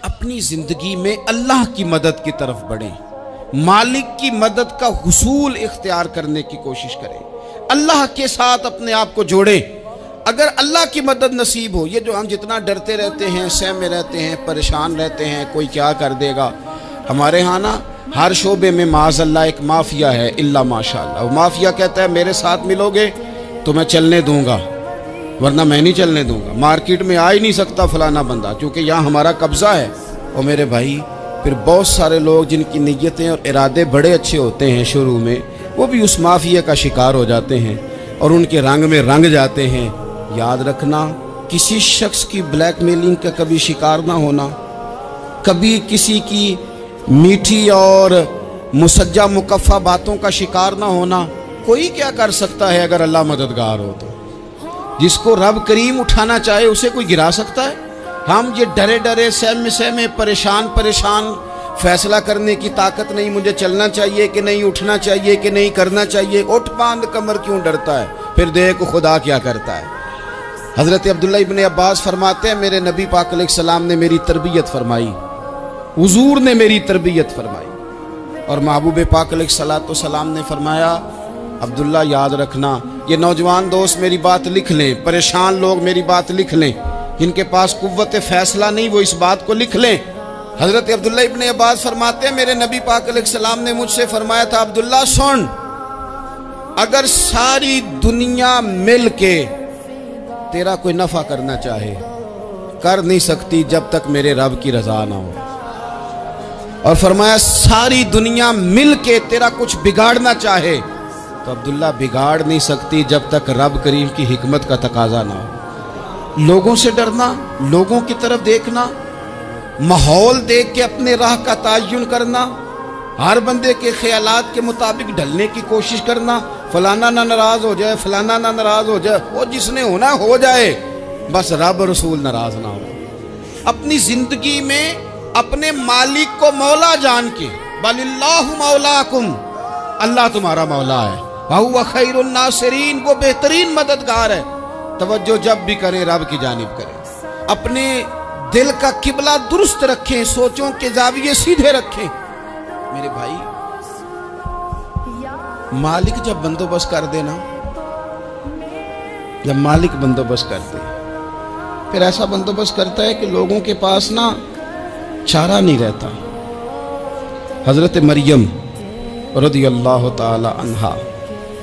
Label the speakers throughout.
Speaker 1: اپنی زندگی میں اللہ کی مدد کی طرف بڑھیں، مالک کی مدد کا حصول اختیار کرنے کی کوشش کریں، اللہ کے ساتھ اپنے آپ کو جوڑیں۔ اگر اللہ کی مدد نصیب ہو، یہ جو ہم جتنا ڈرتے رہتے ہیں، سہمے رہتے ہیں، پریشان رہتے ہیں کوئی کیا کر دے گا، ہمارے ہاں نا ہر شعبے میں معاذ اللہ ایک مافیا ہے، الا ماشاءاللہ۔ وہ مافیا کہتا ہے میرے ساتھ ملو گے تو میں چلنے دوں گا، ورنہ میں نہیں چلنے دوں گا، مارکیٹ میں آ ہی نہیں سکتا فلانا بندہ، کیونکہ یہاں ہمارا قبضہ ہے۔ اور میرے بھائی پھر بہت سارے لوگ جن کی نیتیں اور ارادے بڑے اچھے ہوتے ہیں شروع میں، وہ بھی اس مافیا کا شکار ہو جاتے ہیں اور ان کے رنگ میں رنگ جاتے ہیں۔ یاد رکھنا، کسی شخص کی بلیک میلنگ کا کبھی شکار نہ ہونا، کبھی کسی کی میٹھی اور مسجع مکفہ باتوں کا شکار نہ ہونا۔ کوئی کیا کر سکتا ہے اگر اللہ مددگار ہو تو؟ جس کو رب کریم اٹھانا چاہے اسے کوئی گرا سکتا ہے؟ ہم یہ ڈرے ڈرے سہمے پریشان فیصلہ کرنے کی طاقت نہیں، مجھے چلنا چاہیے کہ نہیں، اٹھنا چاہیے کہ نہیں، کرنا چاہیے، اٹھ باندھ کمر کیوں ڈرتا ہے؟ پھر دیکھ خدا کیا کرتا ہے۔ حضرت عبداللہ ابن عباس فرماتے ہیں میرے نبی پاک علیہ السلام نے میری تربیت فرمائی، حضور نے میری تربیت فرمائی، اور محبوب پاک علیہ السلام نے فرمایا عبداللہ یاد رکھنا، یہ نوجوان دوست میری بات لکھ لیں، پریشان لوگ میری بات لکھ لیں، جن کے پاس قوت فیصلہ نہیں وہ اس بات کو لکھ لیں۔ حضرت عبداللہ ابن عباس فرماتے ہیں میرے نبی پاک علیہ السلام نے مجھ سے فرمایا تھا عبداللہ سن، اگر ساری دنیا مل کے تیرا کوئی نفع کرنا چاہے کر نہیں سکتی جب تک میرے رب کی رضا نہ ہو، اور فرمایا ساری دنیا مل کے تیرا کچھ بگاڑنا چاہے تو عبداللہ بگاڑ نہیں سکتی جب تک رب کریم کی حکمت کا تقاضا نہ ہو۔ لوگوں سے ڈرنا، لوگوں کی طرف دیکھنا، ماحول دیکھ کے اپنے راہ کا تعین کرنا، ہر بندے کے خیالات کے مطابق ڈھلنے کی کوشش کرنا، فلانا نہ ناراض ہو جائے، فلانا نہ ناراض ہو جائے، وہ جس نے ہونا ہو جائے، بس رب رسول ناراض نہ ہو۔ اپنی زندگی میں اپنے مالک کو مولا جان کے، بل اللہ مولاکم، اللہ تمہارا مولا ہے، وَهُوَ خَيْرُ النَّاصِرِينَ، وہ بہترین مددگار ہے۔ توجہ جب بھی کریں رب کی جانب کریں، اپنے دل کا قبلہ درست رکھیں، سوچوں کے زاویے سیدھے رکھیں۔ میرے بھائی مالک جب بندوبست کر دے نا، جب مالک بندوبست کر دے پھر ایسا بندوبست کرتا ہے کہ لوگوں کے پاس نا چارہ نہیں رہتا۔ حضرت مریم رضی اللہ تعالی عنہا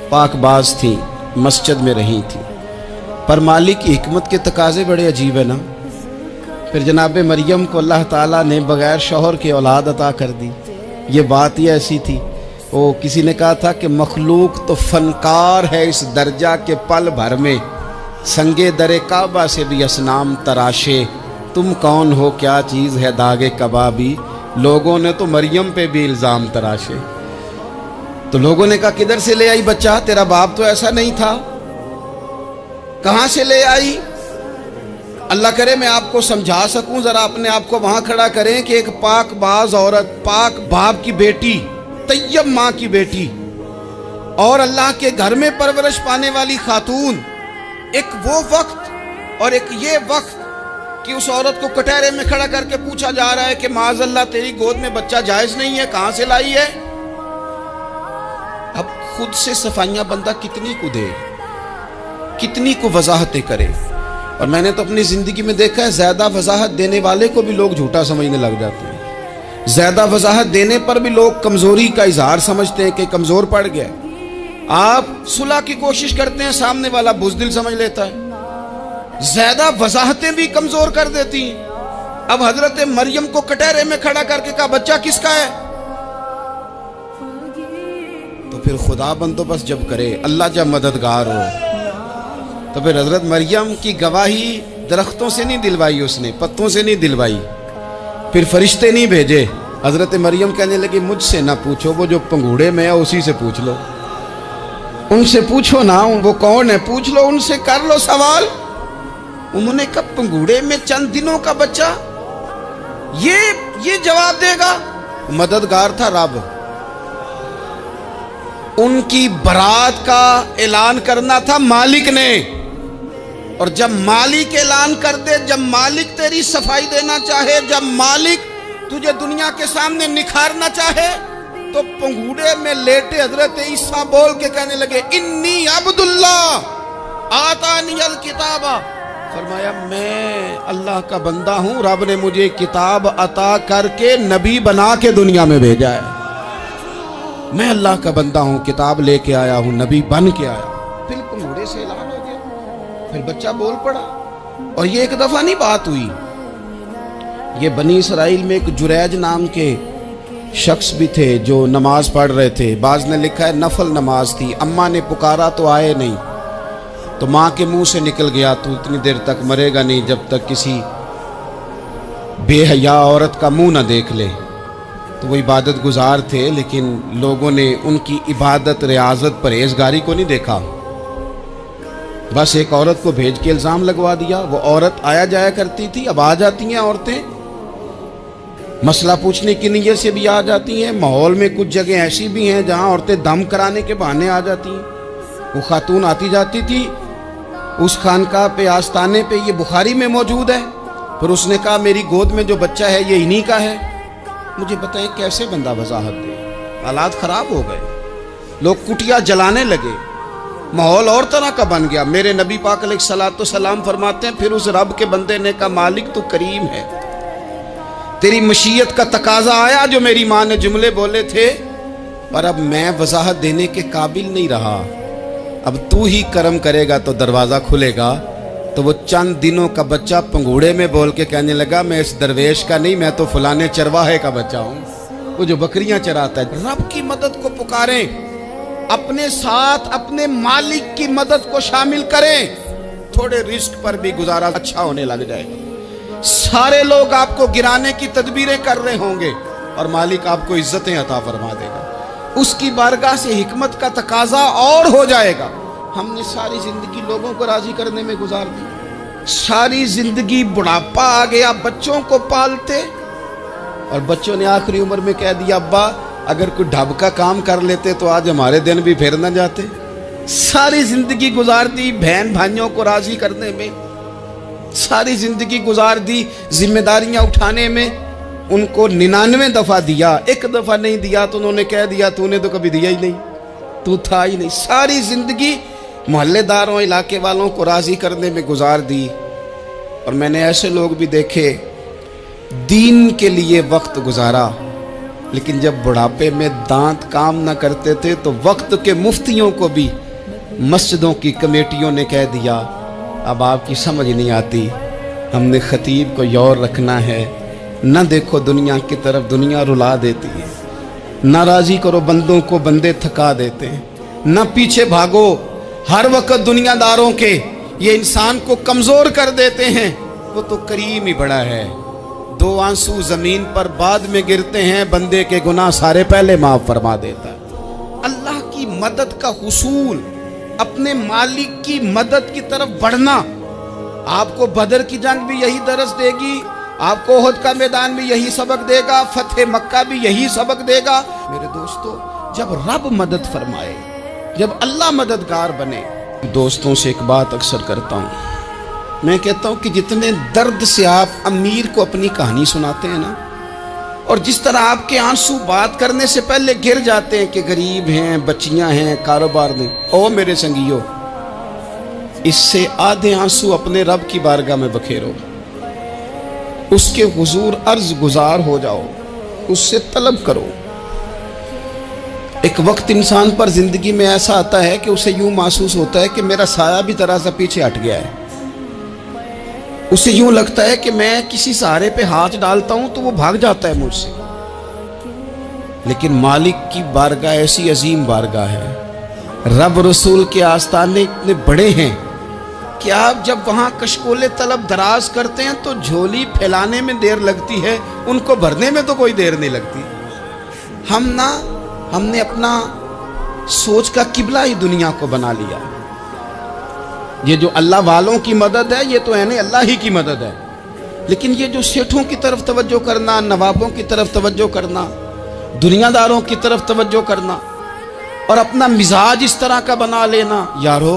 Speaker 1: پاک باز تھیں، مسجد میں رہی تھیں، پر مالک کی حکمت کے تقاضے بڑے عجیب ہیں نا۔ پھر جناب مریم کو اللہ تعالیٰ نے بغیر شوہر کے اولاد عطا کر دی۔ یہ بات ہی ایسی تھی، وہ کسی نے کہا تھا کہ مخلوق تو فنکار ہے اس درجہ کے پل بھر میں سنگے در کعبہ سے بھی اصنام تراشے، تم کون ہو کیا چیز ہے داغے کبابی، لوگوں نے تو مریم پہ بھی الزام تراشے۔ تو لوگوں نے کہا کدھر سے لے آئی بچہ، تیرا باپ تو ایسا نہیں تھا، کہاں سے لے آئی؟ اللہ کرے میں آپ کو سمجھا سکوں، ذرا اپنے آپ کو وہاں کھڑا کریں کہ ایک پاک باز عورت، پاک باپ کی بیٹی، طیب ماں کی بیٹی، اور اللہ کے گھر میں پرورش پانے والی خاتون، ایک وہ وقت اور ایک یہ وقت کہ اس عورت کو کٹہرے میں کھڑا کر کے پوچھا جا رہا ہے کہ معاذ اللہ تیری گود میں بچہ جائز نہیں ہے، کہاں سے لائی ہے؟ اب خود سے صفائیاں بندہ کتنی کو دے، کتنی کو وضاحتیں کرے۔ اور میں نے تو اپنی زندگی میں دیکھا ہے زیادہ وضاحت دینے والے کو بھی لوگ جھوٹا سمجھنے لگ جاتے ہیں، زیادہ وضاحت دینے پر بھی لوگ کمزوری کا اظہار سمجھتے ہیں کہ کمزور پڑ گیا۔ آپ صلح کی کوشش کرتے ہیں، سامنے والا بزدل سمجھ لیتا ہے، زیادہ وضاحتیں بھی کمزور کر دیتی ہیں۔ اب حضرت مریم کو کٹہرے میں کھڑا کر کے کہا بچہ کس کا ہے؟ تو پھر خدا بندوبست جب کرے، اللہ جب مددگار ہو، تو پھر حضرت مریم کی گواہی درختوں سے نہیں دلوائی، اس نے پتوں سے نہیں دلوائی، پھر فرشتے نہیں بھیجے۔ حضرت مریم کہنے لگی مجھ سے نہ پوچھو، وہ جو پنگوڑے میں ہے اسی سے پوچھ لو، ان سے پوچھو نا وہ کون ہے، پوچھ لو ان سے، کر لو سوال۔ انہوں نے کہا پنگوڑے میں چند دنوں کا بچہ یہ جواب دے گا؟ مددگار تھا رب، ان کی برات کا اعلان کرنا تھا مالک نے، اور جب مالک اعلان کر دے، جب مالک تیری صفائی دینا چاہے، جب مالک تجھے دنیا کے سامنے نکھارنا چاہے، تو پنگوڑے میں لیٹے حضرت عیسیٰ بول کے کہنے لگے انی عبداللہ آتانی الکتاب، فرمایا میں اللہ کا بندہ ہوں، رب نے مجھے کتاب عطا کر کے نبی بنا کے دنیا میں بھیجا ہے، میں اللہ کا بندہ ہوں، کتاب لے کے آیا ہوں، نبی بن کے آیا ہوں۔ پھر پنگوڑے سے اعلان ہو گیا، پھر بچہ بول پڑا۔ اور یہ ایک دفعہ نہیں بات ہوئی، یہ بنی اسرائیل میں ایک جریج نام کے شخص بھی تھے جو نماز پڑھ رہے تھے، بعض نے لکھا ہے نفل نماز تھی، اماں نے پکارا تو آئے نہیں، تو ماں کے منہ سے نکل گیا تو اتنی دیر تک مرے گا نہیں جب تک کسی بے حیا عورت کا منہ نہ دیکھ لے۔ تو وہ عبادت گزار تھے، لیکن لوگوں نے ان کی عبادت، ریاضت، پرہیزگاری کو نہیں دیکھا، بس ایک عورت کو بھیج کے الزام لگوا دیا۔ وہ عورت آیا جایا کرتی تھی، اب آ جاتی ہیں عورتیں، مسئلہ پوچھنے کی نیت سے بھی آ جاتی ہیں۔ ماحول میں کچھ جگہ ایسی بھی ہیں جہاں عورتیں دم کرانے کے بہانے آ جاتی ہیں۔ وہ خاتون آتی جاتی تھی اس خانقاہ پہ، آستانے پہ، یہ بخاری میں موجود ہے۔ پھر اس نے کہا میری گود میں جو بچہ ہے یہ انہی کا ہے۔ مجھے بتائیں کیسے بندہ وضاحت دے؟ حالات خراب ہو گئے، لوگ کٹیا جلانے لگے، ماحول اور طرح کا بن گیا۔ میرے نبی پاک علیہ الصلوۃ والسلام فرماتے ہیں پھر اس رب کے بندے نے کہا مالک تو کریم ہے، تیری مشیت کا تقاضا آیا جو میری ماں نے جملے بولے تھے، پر اب میں وضاحت دینے کے قابل نہیں رہا، اب تو ہی کرم کرے گا تو دروازہ کھلے گا۔ تو وہ چند دنوں کا بچہ پنگوڑے میں بول کے کہنے لگا میں اس درویش کا نہیں، میں تو فلانے چرواہے کا بچہ ہوں، وہ جو بکریاں چراتا ہے۔ رب کی مدد کو پکاریں، اپنے ساتھ اپنے مالک کی مدد کو شامل کریں، تھوڑے رزق پر بھی گزارا اچھا ہونے لگ جائے گا۔ سارے لوگ آپ کو گرانے کی تدبیریں کر رہے ہوں گے اور مالک آپ کو عزتیں عطا فرما دے گا، اس کی بارگاہ سے حکمت کا تقاضا اور ہو جائے گا۔ ہم نے ساری زندگی لوگوں کو راضی کرنے میں گزار دی، ساری زندگی بڑھاپا آ گیا بچوں کو پالتے، اور بچوں نے آخری عمر میں کہہ دیا ابا اگر کوئی ڈھب کا کام کر لیتے تو آج ہمارے دن بھی پھر نہ جاتے۔ ساری زندگی گزار دی بہن بھائیوں کو راضی کرنے میں، ساری زندگی گزار دی ذمہ داریاں اٹھانے میں، ان کو 99 دفعہ دیا، ایک دفعہ نہیں دیا تو انہوں نے کہہ دیا تو نے تو کبھی دیا ہی نہیں، تو تھا ہی نہیں۔ ساری زندگی محلے داروں، علاقے والوں کو راضی کرنے میں گزار دی۔ اور میں نے ایسے لوگ بھی دیکھے دین کے لیے وقت گزارا، لیکن جب بڑھاپے میں دانت کام نہ کرتے تھے تو وقت کے مفتیوں کو بھی مسجدوں کی کمیٹیوں نے کہہ دیا اب آپ کی سمجھ نہیں آتی، ہم نے خطیب کو یور رکھنا ہے، نہ دیکھو دنیا کی طرف، دنیا رلا دیتی ہے، نہ راضی کرو بندوں کو، بندے تھکا دیتے ہیں، نہ پیچھے بھاگو ہر وقت دنیا داروں کے، یہ انسان کو کمزور کر دیتے ہیں، وہ تو کریم ہی بڑا ہے۔ 2 آنسو زمین پر بعد میں گرتے ہیں، بندے کے گناہ سارے پہلے معاف فرما دیتا ہے۔ اللہ کی مدد کا حصول، اپنے مالک کی مدد کی طرف بڑھنا، آپ کو بدر کی جنگ بھی یہی درس دے گی، آپ کو احد کا میدان بھی یہی سبق دے گا، فتح مکہ بھی یہی سبق دے گا۔ میرے دوستو جب رب مدد فرمائے، جب اللہ مددگار بنے، دوستوں سے ایک بات اکثر کرتا ہوں، میں کہتا ہوں کہ جتنے درد سے آپ امیر کو اپنی کہانی سناتے ہیں نا، اور جس طرح آپ کے آنسو بات کرنے سے پہلے گر جاتے ہیں کہ غریب ہیں، بچیاں ہیں، کاروبار نہیں، او میرے سنگیو، اس سے آدھے آنسو اپنے رب کی بارگاہ میں بکھیرو، اس کے حضور عرض گزار ہو جاؤ، اس سے طلب کرو۔ ایک وقت انسان پر زندگی میں ایسا آتا ہے کہ اسے یوں محسوس ہوتا ہے کہ میرا سایہ بھی ذرا سا پیچھے ہٹ گیا ہے، اسے یوں لگتا ہے کہ میں کسی سہارے پہ ہاتھ ڈالتا ہوں تو وہ بھاگ جاتا ہے مجھ سے، لیکن مالک کی بارگاہ ایسی عظیم بارگاہ ہے، رب رسول کے آستانے اتنے بڑے ہیں کہ آپ جب وہاں کشکول طلب دراز کرتے ہیں تو جھولی پھیلانے میں دیر لگتی ہے، ان کو بھرنے میں تو کوئی دیر نہیں لگتی۔ ہم نے اپنا سوچ کا قبلہ ہی دنیا کو بنا لیا۔ یہ جو اللہ والوں کی مدد ہے یہ تو اللہ ہی کی مدد ہے، لیکن یہ جو سیٹھوں کی طرف توجہ کرنا، نوابوں کی طرف توجہ کرنا، دنیا داروں کی طرف توجہ کرنا، اور اپنا مزاج اس طرح کا بنا لینا، یارو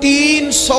Speaker 1: 300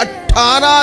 Speaker 1: 18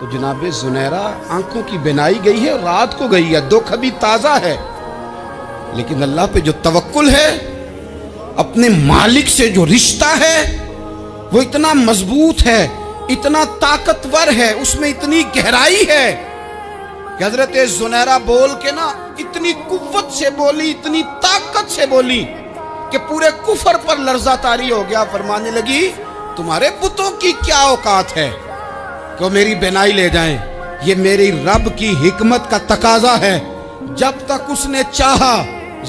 Speaker 1: تو جناب زنیرہ آنکھوں کی بینائی گئی ہے، رات کو گئی ہے، دکھ ابھی تازہ ہے، لیکن اللہ پہ جو توکل ہے، اپنے مالک سے جو رشتہ ہے وہ اتنا مضبوط ہے، اتنا طاقتور ہے، اس میں اتنی گہرائی ہے کہ حضرت زنیرہ بول کے نا اتنی قوت سے بولی، اتنی طاقت سے بولی کہ پورے کفر پر لرزہ طاری ہو گیا۔ فرمانے لگی تمہارے بتوں کی کیا اوقات ہے کہ وہ میری بینائی لے جائیں، یہ میری رب کی حکمت کا تقاضا ہے۔ جب تک اس نے چاہا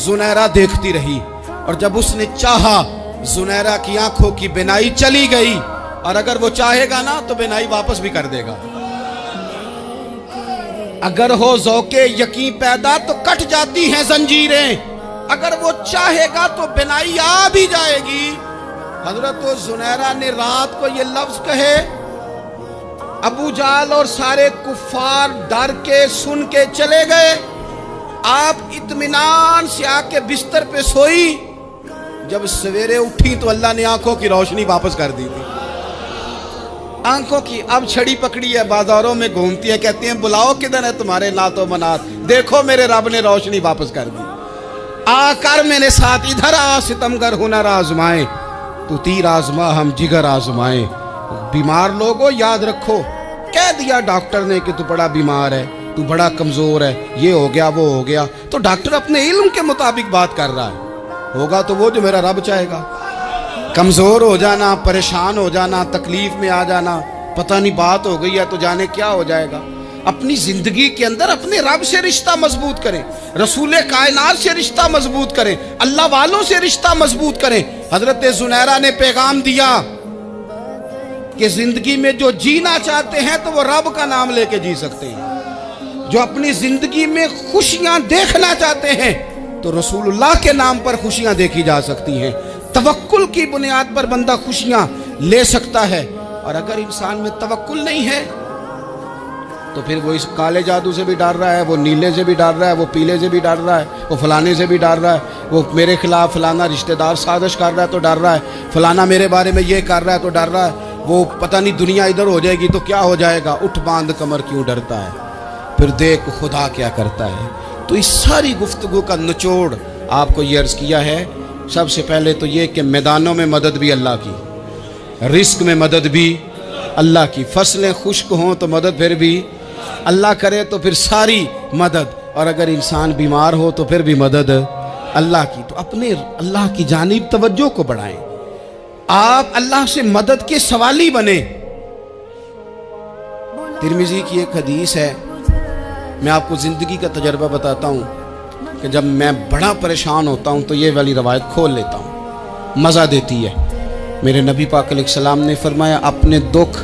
Speaker 1: زنیرہ دیکھتی رہی، اور جب اس نے چاہا زنیرہ کی آنکھوں کی بینائی چلی گئی، اور اگر وہ چاہے گا نا تو بینائی واپس بھی کر دے گا۔ اگر ہو ذوق یقین پیدا تو کٹ جاتی ہیں زنجیریں، اگر وہ چاہے گا تو بینائی آ بھی جائے گی۔ حضرت زنیرہ نے رات کو یہ لفظ کہے، ابو جہل اور سارے کفار ڈر کے سن کے چلے گئے، آپ اطمینان سے آ کے بستر پہ سوئی۔ جب سویرے اٹھی تو اللہ نے آنکھوں کی روشنی واپس کر دی تھی۔ آنکھوں کی اب چھڑی پکڑی ہے، بازاروں میں گھومتی ہے، کہتی ہیں بلاؤ کدھر ہے تمہارے نات و منات، دیکھو میرے رب نے روشنی واپس کر دی۔ آ کر میرے ساتھ ادھر آ، ستمگر ہنر آزمائیں، تو تیر آزما ہم جگر آزمائیں۔ بیمار لوگوں یاد رکھو، کہہ دیا ڈاکٹر نے کہ تو بڑا بیمار ہے، تو بڑا کمزور ہے، یہ ہو گیا وہ ہو گیا، تو ڈاکٹر اپنے علم کے مطابق بات کر رہا ہے، ہوگا تو وہ جو میرا رب چاہے گا۔ کمزور ہو جانا، پریشان ہو جانا، تکلیف میں آ جانا، پتہ نہیں بات ہو گئی ہے تو جانے کیا ہو جائے گا۔ اپنی زندگی کے اندر اپنے رب سے رشتہ مضبوط کریں، رسول کائنات سے رشتہ مضبوط کریں، اللہ والوں سے رشتہ مضبوط کریں۔ حضرت زنیرہ نے پیغام دیا کہ زندگی میں جو جینا چاہتے ہیں تو وہ رب کا نام لے کے جی سکتے ہیں، جو اپنی زندگی میں خوشیاں دیکھنا چاہتے ہیں تو رسول اللہ کے نام پر خوشیاں دیکھی جا سکتی ہیں۔ توکل کی بنیاد پر بندہ خوشیاں لے سکتا ہے، اور اگر انسان میں توکل نہیں ہے تو پھر وہ اس کالے جادو سے بھی ڈر رہا ہے، وہ نیلے سے بھی ڈر رہا ہے، وہ پیلے سے بھی ڈر رہا ہے، وہ فلانے سے بھی ڈر رہا ہے، وہ میرے خلاف فلانا رشتہ دار سازش کر رہا ہے تو ڈر رہا ہے، فلانا میرے بارے میں یہ کر رہا ہے تو ڈر رہا ہے، وہ پتہ نہیں دنیا ادھر ہو جائے گی تو کیا ہو جائے گا، اٹھ باندھ کمر کیوں ڈرتا ہے، پھر دیکھ خدا کیا کرتا ہے۔ تو اس ساری گفتگو کا نچوڑ آپ کو یہ عرض کیا ہے، سب سے پہلے تو یہ کہ میدانوں میں مدد بھی اللہ کی، رزق میں مدد بھی اللہ کی، فصلیں خشک ہوں تو مدد پھر بھی اللہ کرے، تو پھر ساری مدد، اور اگر انسان بیمار ہو تو پھر بھی مدد اللہ کی۔ تو اپنے اللہ کی جانب توجہ کو بڑھائیں، آپ اللہ سے مدد کے سوالی بنیں۔ ترمذی کی ایک حدیث ہے، میں آپ کو زندگی کا تجربہ بتاتا ہوں کہ جب میں بڑا پریشان ہوتا ہوں تو یہ والی روایت کھول لیتا ہوں، مزہ دیتی ہے۔ میرے نبی پاک علیہ السلام نے فرمایا اپنے دکھ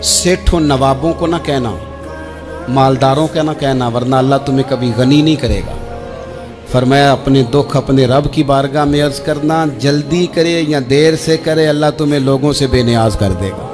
Speaker 1: سیٹھوں نوابوں کو نہ کہنا، مالداروں کا نہ کہنا، ورنہ اللہ تمہیں کبھی غنی نہیں کرے گا۔ فرمایا اپنے دکھ اپنے رب کی بارگاہ میں عرض کرنا، جلدی کرے یا دیر سے کرے اللہ تمہیں لوگوں سے بے نیاز کر دے گا۔